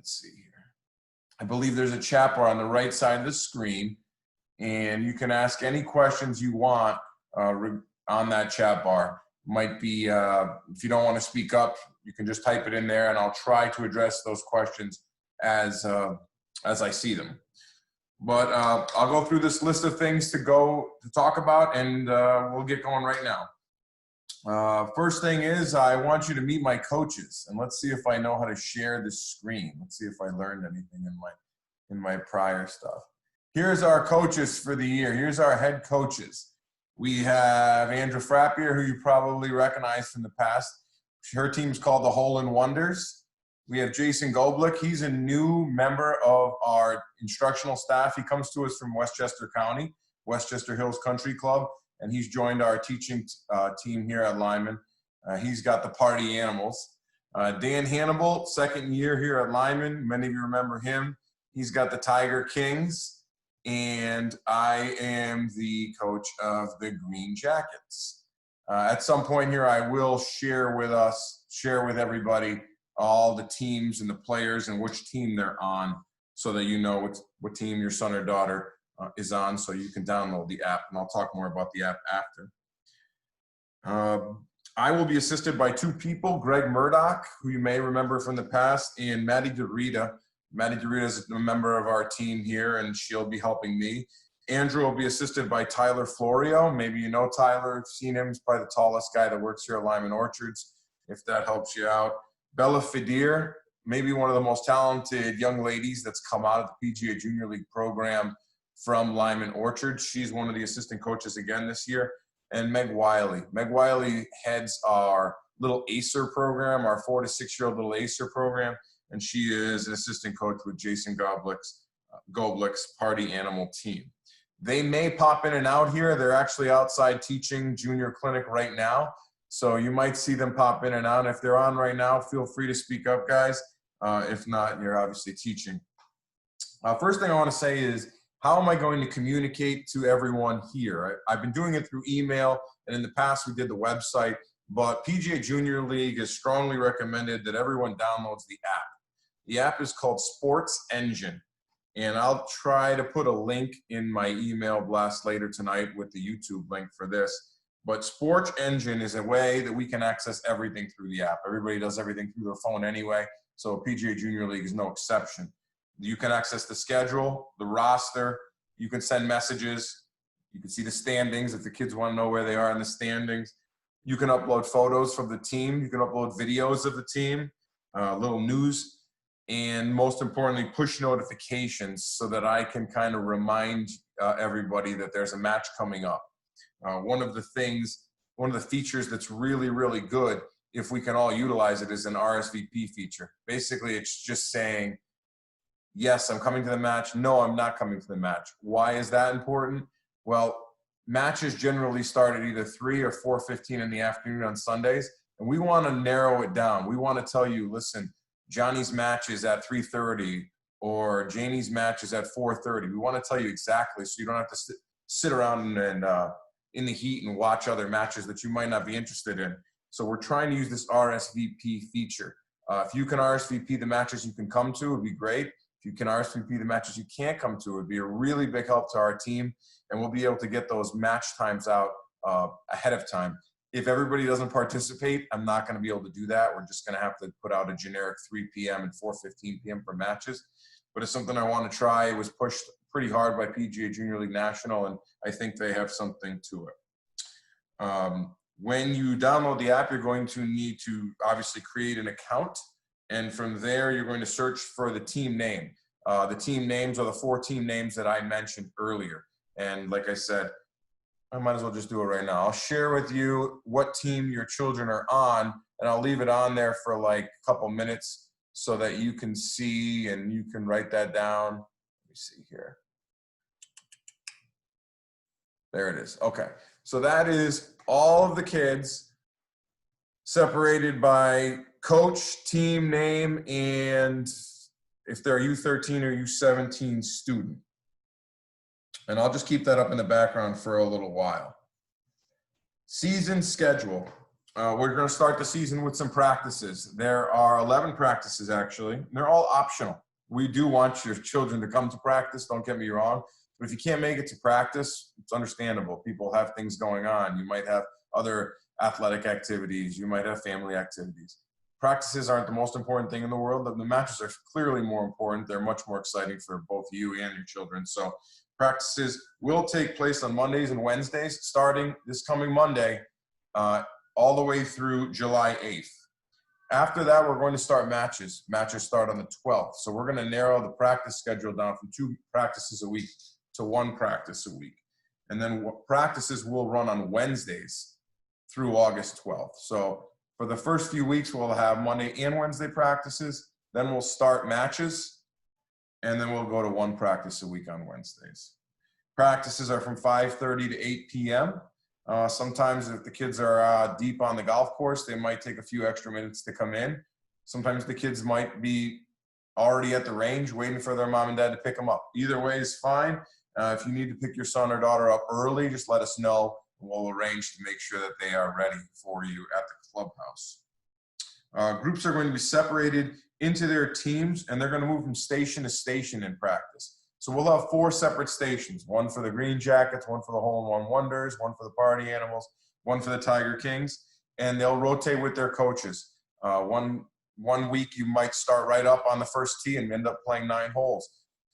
let's see here. I believe there's a chat bar on the right side of the screen, and you can ask any questions you want on that chat bar. Might be, if you don't want to speak up, you can just type it in there, and I'll try to address those questions as I see them. But I'll go through this list of things to talk about, and we'll get going right now. First thing is, I want you to meet my coaches, and let's see if I know how to share this screen. Let's see if I learned anything in my prior stuff. Here's our coaches for the year. Here's our head coaches. We have Andrea Frappier, who you probably recognize from the past. Her team's called the Hole in Wonders. We have Jason Goblick. He's a new member of our instructional staff. He comes to us from Westchester County, Westchester Hills Country Club, and he's joined our teaching team here at Lyman. He's got the Party Animals. Dan Hannibal, second year here at Lyman. Many of you remember him. He's got the Tiger Kings, and I am the coach of the Green Jackets. At some point here, I will share with everybody all the teams and the players and which team they're on, so that you know what team your son or daughter is on, so you can download the app, and I'll talk more about the app after. I will be assisted by two people, Greg Murdoch, who you may remember from the past, and Maddie DeRita. Maddie DeRita is a member of our team here, and she'll be helping me. Andrew will be assisted by Tyler Florio. Maybe you know Tyler, seen him. He's probably the tallest guy that works here at Lyman Orchards, if that helps you out. Bella Fidir, maybe one of the most talented young ladies that's come out of the PGA Junior League program from Lyman Orchard. She's one of the assistant coaches again this year. And Meg Wiley. Meg Wiley heads our little ACER program, our 4 to 6 year old little ACER program. And she is an assistant coach with Jason Goblick's Party Animal team. They may pop in and out here. They're actually outside teaching junior clinic right now. So you might see them pop in and out. If they're on right now, feel free to speak up, guys. If not, you're obviously teaching. First thing I want to say is, how am I going to communicate to everyone here? I've been doing it through email, and in the past we did the website, but PGA Junior League has strongly recommended that everyone downloads the app. The app is called SportsEngine, and I'll try to put a link in my email blast later tonight with the YouTube link for this. But SportsEngine is a way that we can access everything through the app. Everybody does everything through their phone anyway, so PGA Junior League is no exception. You can access the schedule, the roster, you can send messages, you can see the standings if the kids want to know where they are in the standings. You can upload photos from the team, you can upload videos of the team, little news, and most importantly, push notifications so that I can kind of remind everybody that there's a match coming up. One of the features that's really, really good, if we can all utilize it, is an RSVP feature. Basically, it's just saying, yes, I'm coming to the match. No, I'm not coming to the match. Why is that important? Well, matches generally start at either 3 or 4:15 in the afternoon on Sundays, and we want to narrow it down. We want to tell you, listen, Johnny's match is at 3:30 or Janie's match is at 4:30. We want to tell you exactly, so you don't have to sit around and in the heat and watch other matches that you might not be interested in. So we're trying to use this RSVP feature. If you can RSVP the matches you can come to, it would be great. If you can RSVP the matches you can't come to, it would be a really big help to our team, and we'll be able to get those match times out ahead of time. If everybody doesn't participate, I'm not going to be able to do that. We're just going to have to put out a generic 3 p.m. and 4:15 p.m. for matches. But it's something I want to try. It was pushed pretty hard by PGA Junior League National, and I think they have something to it. When you download the app, you're going to need to obviously create an account, and from there you're going to search for the team name. The team names are the 4 team names that I mentioned earlier. And like I said, I might as well just do it right now. I'll share with you what team your children are on, and I'll leave it on there for like a couple minutes so that you can see and you can write that down. Let me see here. There it is. Okay. So that is all of the kids separated by coach, team name, and if they're U13 or U17 student. And I'll just keep that up in the background for a little while. Season schedule. We're going to start the season with some practices. There are 11 practices, actually. They're all optional. We do want your children to come to practice, don't get me wrong. But if you can't make it to practice, it's understandable. People have things going on. You might have other athletic activities. You might have family activities. Practices aren't the most important thing in the world. The matches are clearly more important. They're much more exciting for both you and your children. So practices will take place on Mondays and Wednesdays, starting this coming Monday, all the way through July 8th. After that, we're going to start matches. Matches start on the 12th. So we're going to narrow the practice schedule down from 2 practices a week to 1 practice a week. And then practices will run on Wednesdays through August 12th. So for the first few weeks, we'll have Monday and Wednesday practices. Then we'll start matches. And then we'll go to 1 practice a week on Wednesdays. Practices are from 5:30 to 8 p.m. Sometimes if the kids are deep on the golf course, they might take a few extra minutes to come in. Sometimes the kids might be already at the range waiting for their mom and dad to pick them up. Either way is fine. If you need to pick your son or daughter up early, just let us know. We'll arrange to make sure that they are ready for you at the clubhouse. Groups are going to be separated into their teams, and they're going to move from station to station in practice. So we'll have 4 separate stations, 1 for the Green Jackets, 1 for the Hole-in-One Wonders, 1 for the Party Animals, 1 for the Tiger Kings, and they'll rotate with their coaches. One week you might start right up on the first tee and end up playing 9 holes.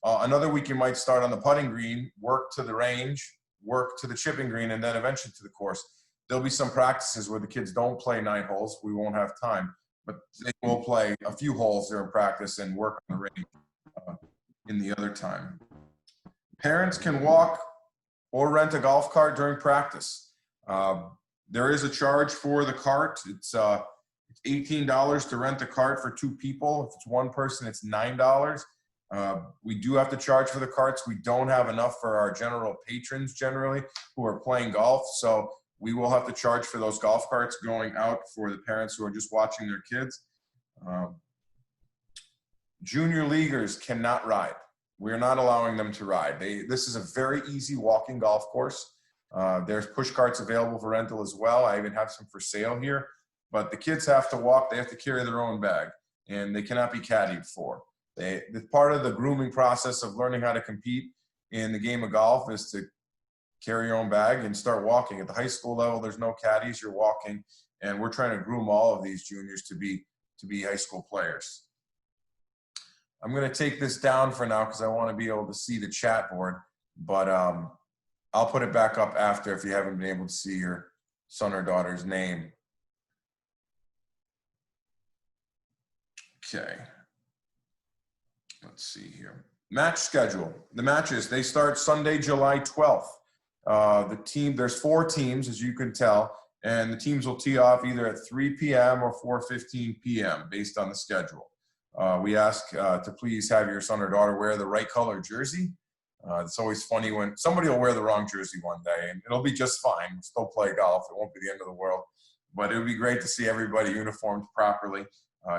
Another week you might start on the putting green, work to the range, work to the chipping green, and then eventually to the course. There'll be some practices where the kids don't play 9 holes. We won't have time, but they will play a few holes during practice and work on the range in the other time. Parents can walk or rent a golf cart during practice. There is a charge for the cart. It's $18 to rent the cart for 2 people. If it's 1 person, it's $9. We do have to charge for the carts. We don't have enough for our general patrons generally who are playing golf. So we will have to charge for those golf carts going out for the parents who are just watching their kids. Junior leaguers cannot ride. We're not allowing them to ride. This is a very easy walking golf course. There's push carts available for rental as well. I even have some for sale here. But the kids have to walk. They have to carry their own bag, and they cannot be caddied for. Part of the grooming process of learning how to compete in the game of golf is to carry your own bag and start walking. At the high school level, there's no caddies. You're walking, and we're trying to groom all of these juniors to be high school players. I'm going to take this down for now because I want to be able to see the chat board, but I'll put it back up after if you haven't been able to see your son or daughter's name. Okay. Let's see here. Match schedule. The matches, they start Sunday, July 12th. There's 4 teams, as you can tell, and the teams will tee off either at 3 p.m. or 4:15 p.m. based on the schedule. We ask to please have your son or daughter wear the right color jersey. It's always funny when somebody will wear the wrong jersey one day, and it'll be just fine. We'll still play golf. It won't be the end of the world. But it would be great to see everybody uniformed properly.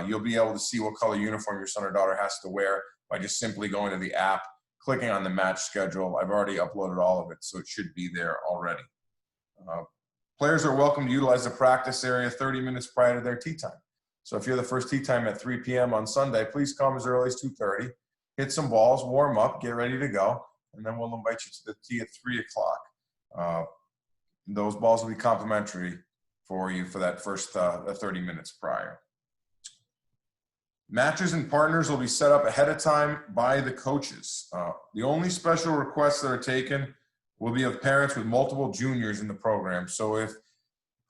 You'll be able to see what color uniform your son or daughter has to wear by just simply going to the app, clicking on the match schedule. I've already uploaded all of it, so it should be there already. Players are welcome to utilize the practice area 30 minutes prior to their tee time. So if you're the first tee time at 3 p.m. on Sunday, please come as early as 2:30, hit some balls, warm up, get ready to go, and then we'll invite you to the tee at 3 o'clock. Those balls will be complimentary for you for that first 30 minutes prior. Matches and partners will be set up ahead of time by the coaches. The only special requests that are taken will be of parents with multiple juniors in the program. So if,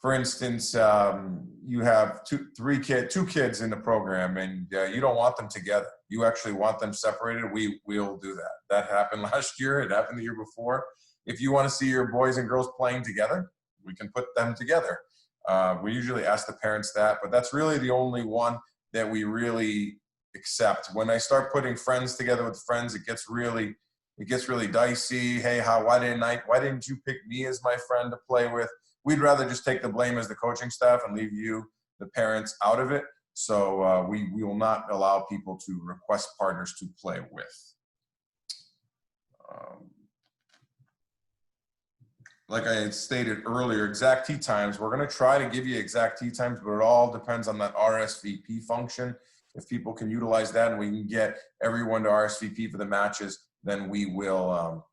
for instance, you have two kids in the program and you don't want them together, you actually want them separated, we'll do that. That happened last year. It happened the year before. If you want to see your boys and girls playing together, we can put them together. We usually ask the parents that, but that's really the only one that we really accept. When I start putting friends together with friends, it gets really dicey. Hey, why didn't you pick me as my friend to play with? We'd rather just take the blame as the coaching staff and leave you, the parents, out of it. So we will not allow people to request partners to play with. like I had stated earlier, exact tee times. We're going to try to give you exact tee times, but it all depends on that RSVP function. If people can utilize that and we can get everyone to RSVP for the matches, then we will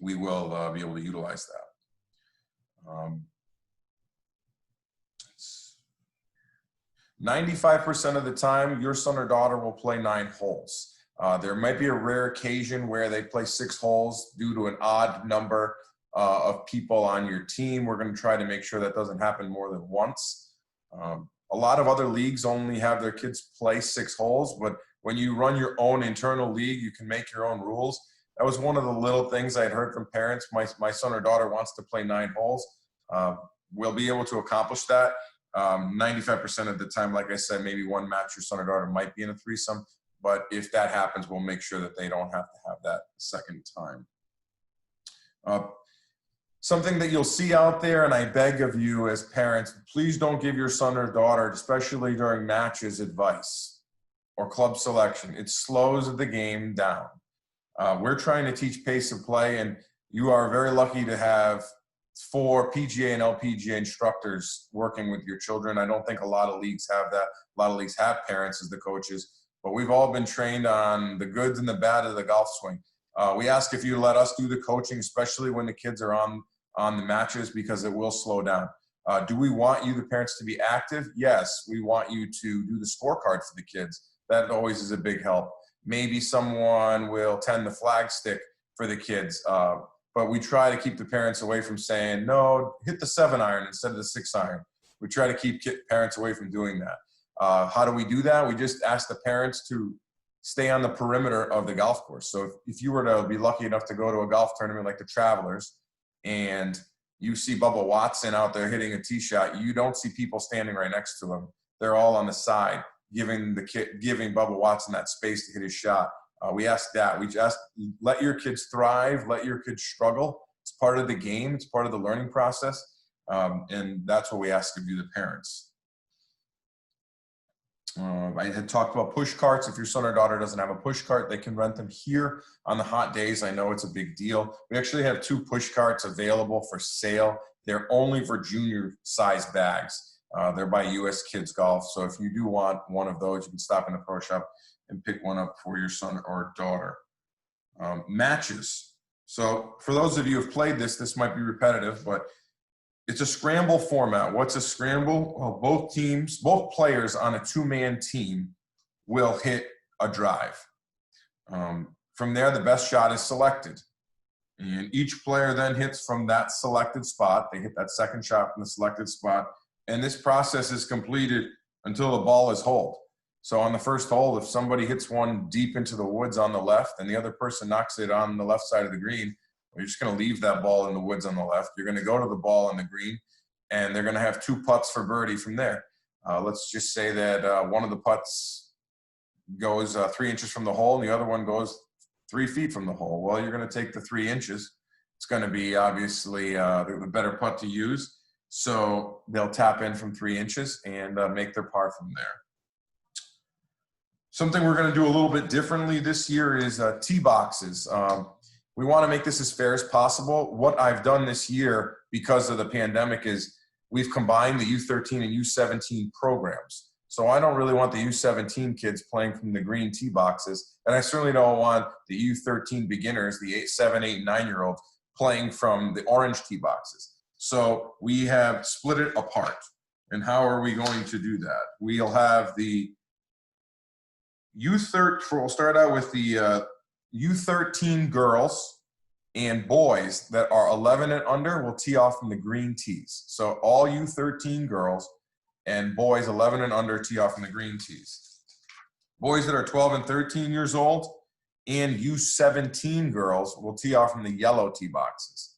be able to utilize that. 95% of the time, your son or daughter will play 9 holes. There might be a rare occasion where they play 6 holes due to an odd number of people on your team. We're going to try to make sure that doesn't happen more than once. A lot of other leagues only have their kids play 6 holes, but when you run your own internal league, you can make your own rules. That was one of the little things I had heard from parents. My son or daughter wants to play 9 holes. We'll be able to accomplish that. 95% of the time, like I said, maybe one match your son or daughter might be in a threesome, but if that happens, we'll make sure that they don't have to have that second time. Something that you'll see out there, and I beg of you as parents, please don't give your son or daughter, especially during matches, advice or club selection. It slows the game down. We're trying to teach pace of play, and you are very lucky to have 4 PGA and LPGA instructors working with your children. I don't think a lot of leagues have that. A lot of leagues have parents as the coaches, but we've all been trained on the goods and the bad of the golf swing. We ask if you let us do the coaching, especially when the kids are on the matches, because it will slow down. Do we want you, the parents, to be active? Yes, we want you to do the scorecard for the kids. That always is a big help. Maybe someone will tend the flag stick for the kids. But we try to keep the parents away from saying, no, hit the 7-iron instead of the 6-iron. We try to keep parents away from doing that. How do we do that? We just ask the parents to stay on the perimeter of the golf course. So if you were to be lucky enough to go to a golf tournament like the Travelers and you see Bubba Watson out there hitting a tee shot, you don't see people standing right next to him. They're all on the side, giving Bubba Watson that space to hit his shot. We ask that. We just let your kids thrive, let your kids struggle. It's part of the game. It's part of the learning process. And that's what we ask of you, the parents. I had talked about push carts. If your son or daughter doesn't have a push cart, they can rent them here on the hot days. I know it's a big deal. We actually have 2 push carts available for sale. They're only for junior size bags. They're by US Kids Golf. So if you do want one of those, you can stop in the pro shop and pick one up for your son or daughter. Matches. So for those of you who have played this might be repetitive, but it's a scramble format. What's a scramble? Well, both players on a 2-man team will hit a drive. From there, the best shot is selected. And each player then hits from that selected spot. They hit that second shot from the selected spot. And this process is completed until the ball is holed. So on the first hole, if somebody hits one deep into the woods on the left and the other person knocks it on the left side of the green, you're just going to leave that ball in the woods on the left. You're going to go to the ball on the green, and they're going to have 2 putts for birdie from there. Let's just say that one of the putts goes 3 inches from the hole and the other one goes 3 feet from the hole. Well, you're going to take the 3 inches. It's going to be obviously the better putt to use. So they'll tap in from 3 inches and make their par from there. Something we're going to do a little bit differently this year is tee boxes. We want to make this as fair as possible. What I've done this year because of the pandemic is we've combined the U13 and U17 programs. So I don't really want the U17 kids playing from the green tee boxes, and I certainly don't want the U13 beginners, the 7, 8, 9-year-olds, playing from the orange tee boxes. So we have split it apart. And how are we going to do that? We'll have the we'll start out with the U13 girls and boys that are 11 and under will tee off from the green tees. So all U13 girls and boys 11 and under tee off from the green tees. Boys that are 12 and 13 years old and U17 girls will tee off from the yellow tee boxes.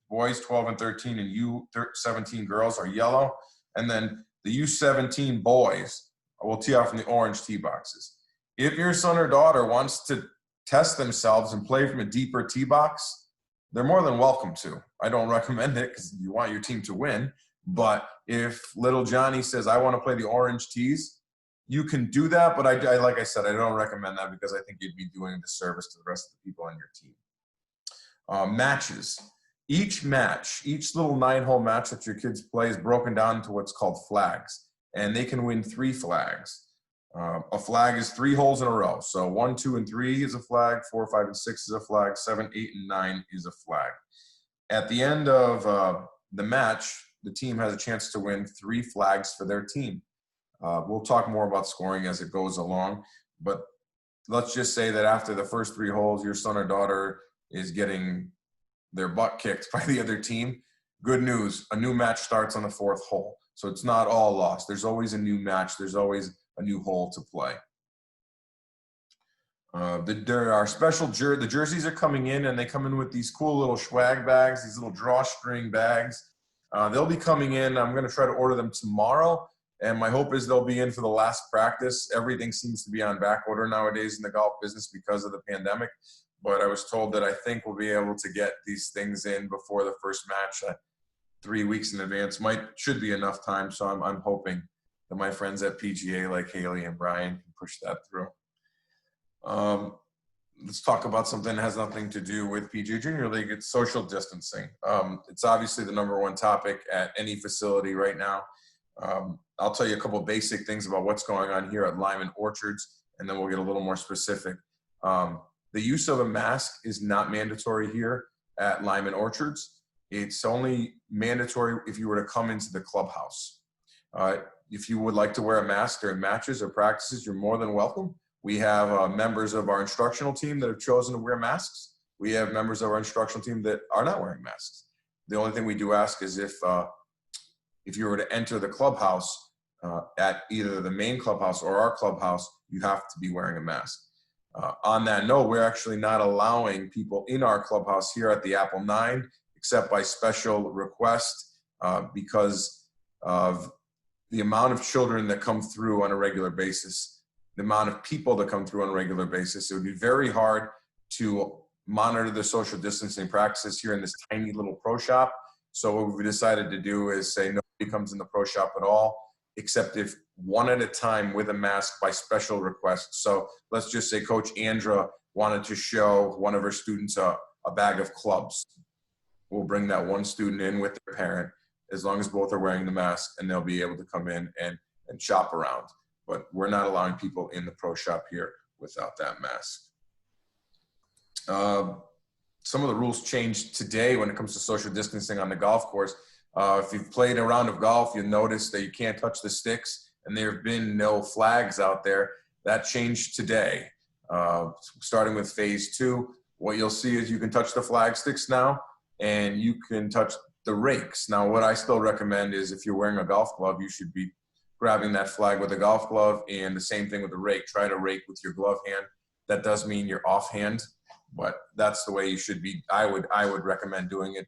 Boys 12 and 13 and U17 girls are yellow. And then the U17 boys will tee off from the orange tee boxes. If your son or daughter wants to test themselves and play from a deeper tee box, they're more than welcome to. I don't recommend it because you want your team to win. But if little Johnny says, I want to play the orange tees, you can do that. But I like I said, I don't recommend that because I think you'd be doing a disservice to the rest of the people on your team. Matches. Each match, each little 9-hole match that your kids play is broken down into what's called flags, and they can win 3 flags. A flag is 3 holes in a row. So 1, 2, and 3 is a flag. 4, 5, and 6 is a flag. 7, 8, and 9 is a flag. At the end of the match, the team has a chance to win 3 flags for their team. We'll talk more about scoring as it goes along, but let's just say that after the first 3 holes, your son or daughter is getting their butt kicked by the other team. Good news, a new match starts on the 4th hole. So it's not all lost. There's always a new match. There's always a new hole to play. There are special the jerseys are coming in, and they come in with these cool little swag bags, these little drawstring bags. They'll be coming in. I'm going to try to order them tomorrow, and my hope is they'll be in for the last practice. Everything seems to be on back order nowadays in the golf business because of the pandemic, but I was told that I think we'll be able to get these things in before the first match. 3 weeks in advance should be enough time, so I'm hoping that my friends at PGA like Haley and Brian can push that through. Let's talk about something that has nothing to do with PGA Junior League. It's social distancing. It's obviously the #1 topic at any facility right now. I'll tell you a couple of basic things about what's going on here at Lyman Orchards, and then we'll get a little more specific. The use of a mask is not mandatory here at Lyman Orchards. It's only mandatory if you were to come into the clubhouse. If you would like to wear a mask during matches or practices, you're more than welcome. We have members of our instructional team that have chosen to wear masks. We have members of our instructional team that are not wearing masks. The only thing we do ask is if you were to enter the clubhouse at either the main clubhouse or our clubhouse, you have to be wearing a mask. On that note, we're actually not allowing people in our clubhouse here at the Apple 9 except by special request because of the amount of children that come through on a regular basis, the amount of people that come through on a regular basis. It would be very hard to monitor the social distancing practices here in this tiny little pro shop. So what we decided to do is say nobody comes in the pro shop at all, except if one at a time with a mask by special request. So let's just say Coach Andra wanted to show one of her students a bag of clubs. We'll bring that one student in with their parent, as long as both are wearing the mask, and they'll be able to come in and shop around. But we're not allowing people in the pro shop here without that mask. Some of the rules changed today when it comes to social distancing on the golf course. If you've played a round of golf, you'll notice that you can't touch the sticks, and there have been no flags out there. That changed today. Starting with phase 2, what you'll see is you can touch the flag sticks now, and you can touch the rakes. Now, what I still recommend is if you're wearing a golf glove, you should be grabbing that flag with a golf glove, and the same thing with the rake. Try to rake with your glove hand. That does mean you're offhand, but that's the way you should be. I would recommend doing it.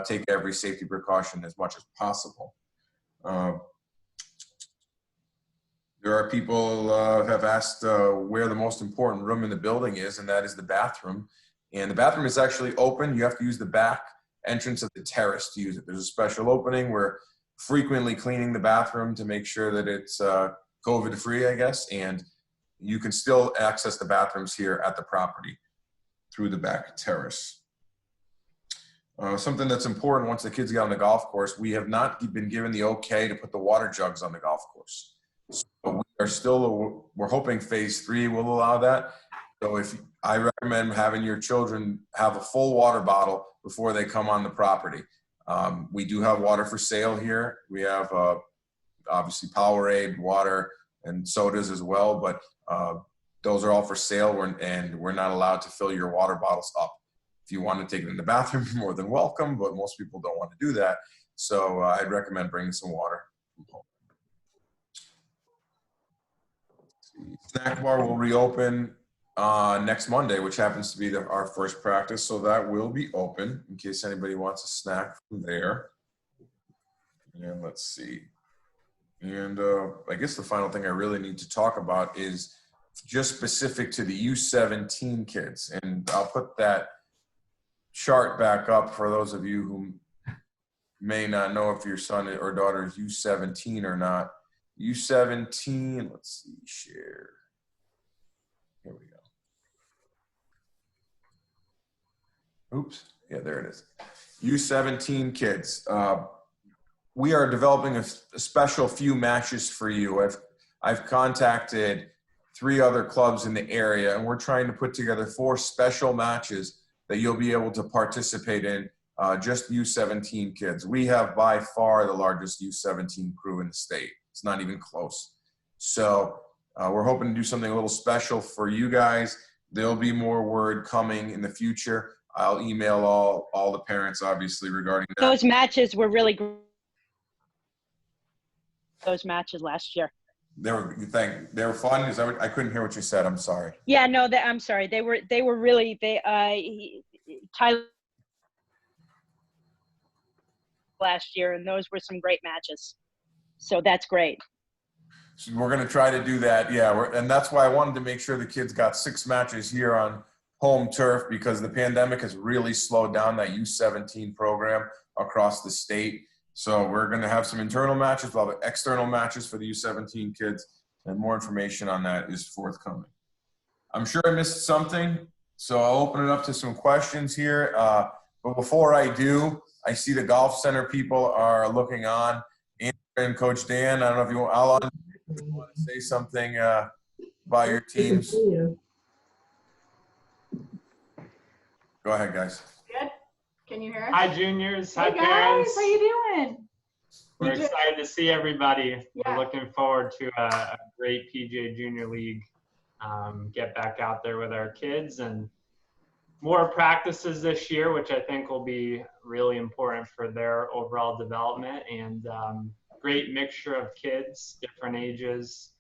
Take every safety precaution as much as possible. There are people have asked where the most important room in the building is, and that is the bathroom. And the bathroom is actually open. You have to use the back entrance of the terrace to use it. There's a special opening. We're frequently cleaning the bathroom to make sure that it's COVID-free, I guess, and you can still access the bathrooms here at the property through the back terrace. Something that's important once the kids get on the golf course, we have not been given the okay to put the water jugs on the golf course. So we're hoping phase 3 will allow that. So I recommend having your children have a full water bottle before they come on the property. We do have water for sale here. We have obviously Powerade, water, and sodas as well, but those are all for sale, and we're not allowed to fill your water bottles up. If you want to take it in the bathroom, you're more than welcome, but most people don't want to do that. So I'd recommend bringing some water from home. Snack bar will reopen next Monday, which happens to be our first practice. So that will be open in case anybody wants a snack from there. And let's see. And I guess the final thing I really need to talk about is just specific to the U17 kids. And I'll put that chart back up for those of you who may not know if your son or daughter is U17 or not. U17, let's see, share. Here we go. Oops, yeah, there it is. U17 kids. We are developing a special few matches for you. I've contacted 3 other clubs in the area, and we're trying to put together 4 special matches that you'll be able to participate in, just U17 kids. We have by far the largest U17 crew in the state. It's not even close. So we're hoping to do something a little special for you guys. There'll be more word coming in the future. I'll email all the parents, obviously, regarding that. Those matches were really great. Those matches last year. They were fun. Is that what, I couldn't hear what you said. I'm sorry. Yeah, no, I'm sorry. They were really, Tyler last year, and those were some great matches. So that's great. So we're going to try to do that. Yeah. And that's why I wanted to make sure the kids got 6 matches here on home turf, because the pandemic has really slowed down that U17 program across the state. So we're going to have some internal matches. We'll have external matches for the U17 kids, and more information on that is forthcoming. I'm sure I missed something, so I'll open it up to some questions here. But before I do, I see the golf center people are looking on. And Coach Dan, I don't know if you want to say something about your teams. Go ahead, guys. Good. Can you hear us? Hi, juniors. Hey Hi, guys, parents. how you doing? We're excited to see everybody. Yeah. We're looking forward to a great PGA Junior League. Get back out there with our kids, and more practices this year, which I think will be really important for their overall development, and great mixture of kids, different ages,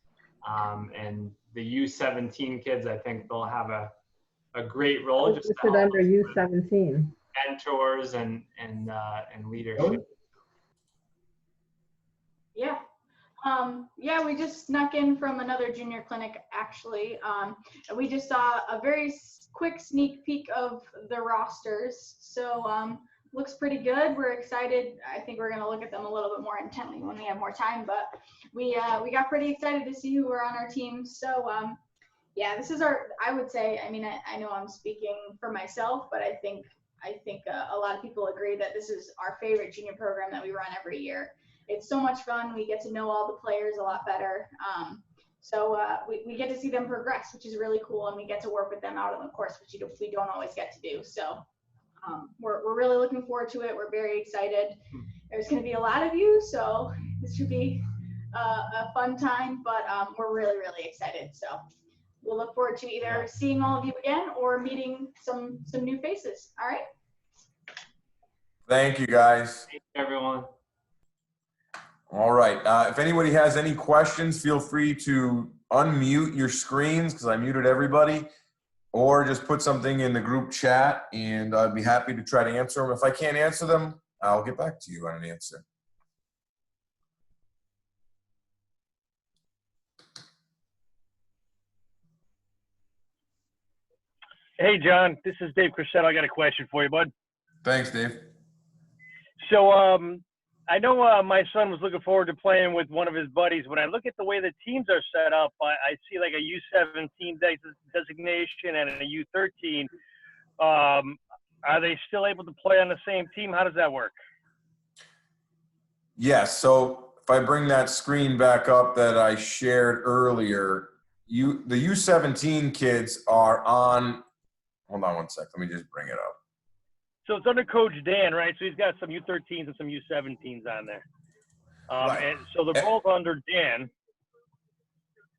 and the U17 kids, I think they'll have a great role. Just listed under U17. Mentors and leadership. Yeah. Yeah, we just snuck in from another junior clinic, actually. And we just saw a very quick sneak peek of the rosters. So looks pretty good. We're excited. I think we're going to look at them a little bit more intently when we have more time. But we got pretty excited to see who were on our team. So yeah, this is I would say, I mean, I know I'm speaking for myself, but I think a lot of people agree that this is our favorite junior program that we run every year. It's so much fun. We get to know all the players a lot better. So we get to see them progress, which is really cool. And we get to work with them out on the course, which we don't always get to do. So we're really looking forward to it. We're very excited. There's going to be a lot of you, so this should be a fun time, but we're really, really excited. So we'll look forward to either seeing all of you again or meeting some new faces. All right. Thank you, guys. Thank you, everyone. All right. If anybody has any questions, feel free to unmute your screens, because I muted everybody, or just put something in the group chat, and I'd be happy to try to answer them. If I can't answer them, I'll get back to you on an answer. Hey, John, this is Dave Crissetto. I got a question for you, bud. Thanks, Dave. So I know my son was looking forward to playing with one of his buddies. When I look at the way the teams are set up, I see like a U17 designation and a U13. Are they still able to play on the same team? How does that work? Yes. So if I bring that screen back up that I shared earlier, the U17 kids are on. Hold on one sec. Let me just bring it up. So it's under Coach Dan, right? So he's got some U13s and some U17s on there. Right. And so they're both under Dan.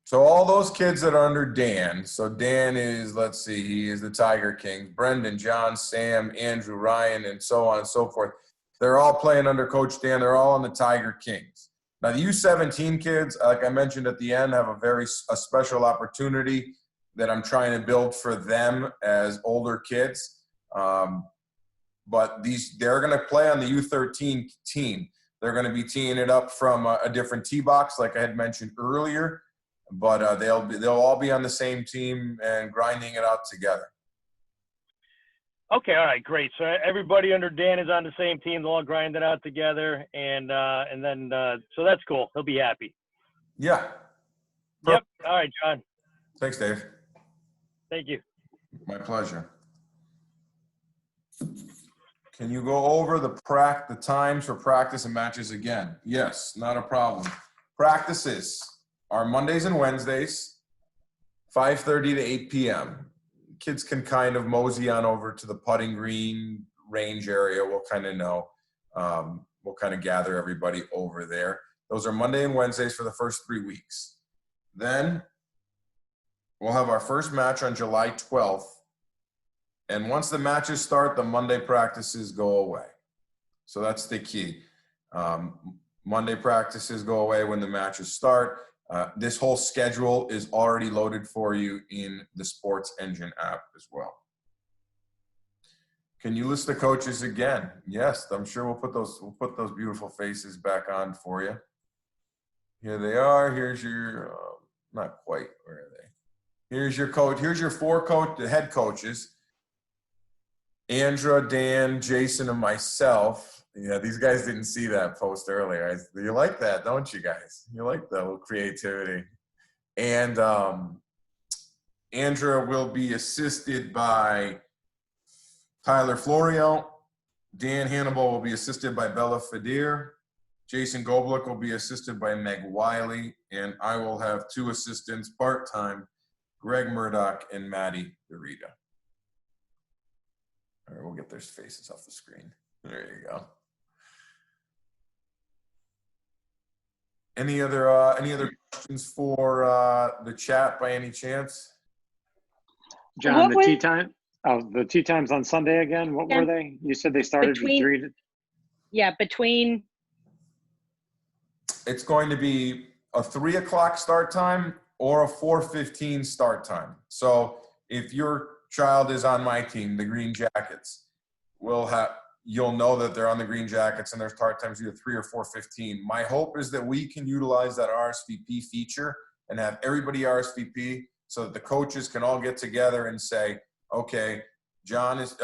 So all those kids that are under Dan, so Dan is, let's see, he is the Tiger King, Brendan, John, Sam, Andrew, Ryan, and so on and so forth. They're all playing under Coach Dan. They're all on the Tiger Kings. Now the U17 kids, like I mentioned at the end, have a special opportunity that I'm trying to build for them as older kids. But they're going to play on the U13 team. They're going to be teeing it up from a different tee box, like I had mentioned earlier. But they'll all be on the same team and grinding it out together. Okay, all right, great. So everybody under Dan is on the same team. They'll all grind it out together, and then so that's cool. He'll be happy. Yeah. Yep. All right, John. Thanks, Dave. Thank you. My pleasure. Can you go over the times for practice and matches again? Yes, not a problem. Practices are Mondays and Wednesdays, 5:30 to 8 p.m. Kids can kind of mosey on over to the putting green range area. We'll kind of know. We'll kind of gather everybody over there. Those are Monday and Wednesdays for the first 3 weeks. Then we'll have our first match on July 12th. And once the matches start, the Monday practices go away. So that's the key. Monday practices go away when the matches start. This whole schedule is already loaded for you in the SportsEngine app as well. Can you list the coaches again? Yes, I'm sure we'll put those beautiful faces back on for you. Here they are. Here's your, not quite, where are they? Here's your coach. Here's your the head coaches. Andra, Dan, Jason, and myself. Yeah, these guys didn't see that post earlier. You like that, don't you guys? You like that little creativity. And Andra will be assisted by Tyler Florio. Dan Hannibal will be assisted by Bella Fadir. Jason Goblik will be assisted by Meg Wiley. And I will have 2 assistants part-time, Greg Murdoch and Maddie Dorita. All right, we'll get their faces off the screen. There you go. Any other questions for the chat by any chance? John, the tee times on Sunday again. What were they? You said they started at 3. Yeah, between. It's going to be a 3 o'clock start time or a 4:15 start time. So if your child is on my team, the Green Jackets, you'll know that they're on the Green Jackets and their start times either 3 or 4:15. My hope is that we can utilize that RSVP feature and have everybody RSVP so that the coaches can all get together and say, okay, John is,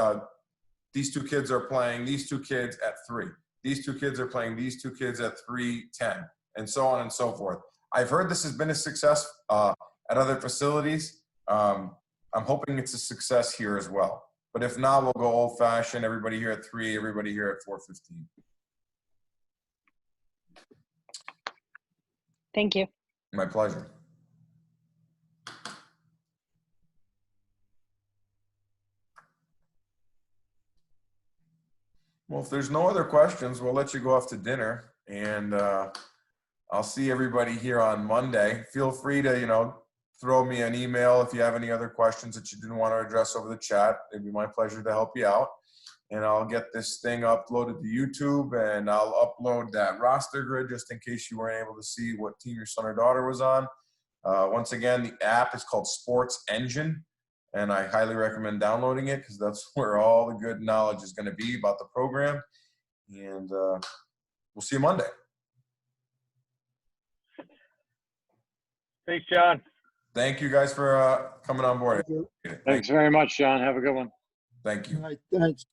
these 2 kids are playing these 2 kids at 3. These 2 kids are playing these 2 kids at 3:10, and so on and so forth. I've heard this has been a success at other facilities. I'm hoping it's a success here as well. But if not, we'll go old-fashioned, everybody here at 3, everybody here at 4:15. Thank you. My pleasure. Well, if there's no other questions, we'll let you go off to dinner. And I'll see everybody here on Monday. Feel free to, throw me an email if you have any other questions that you didn't want to address over the chat. It'd be my pleasure to help you out. And I'll get this thing uploaded to YouTube, and I'll upload that roster grid just in case you weren't able to see what team your son or daughter was on. Once again, the app is called SportsEngine, and I highly recommend downloading it because that's where all the good knowledge is going to be about the program. And we'll see you Monday. Thanks, John. Thank you guys for coming on board. Thanks very much, John. Have a good one. Thank you. All right, thanks.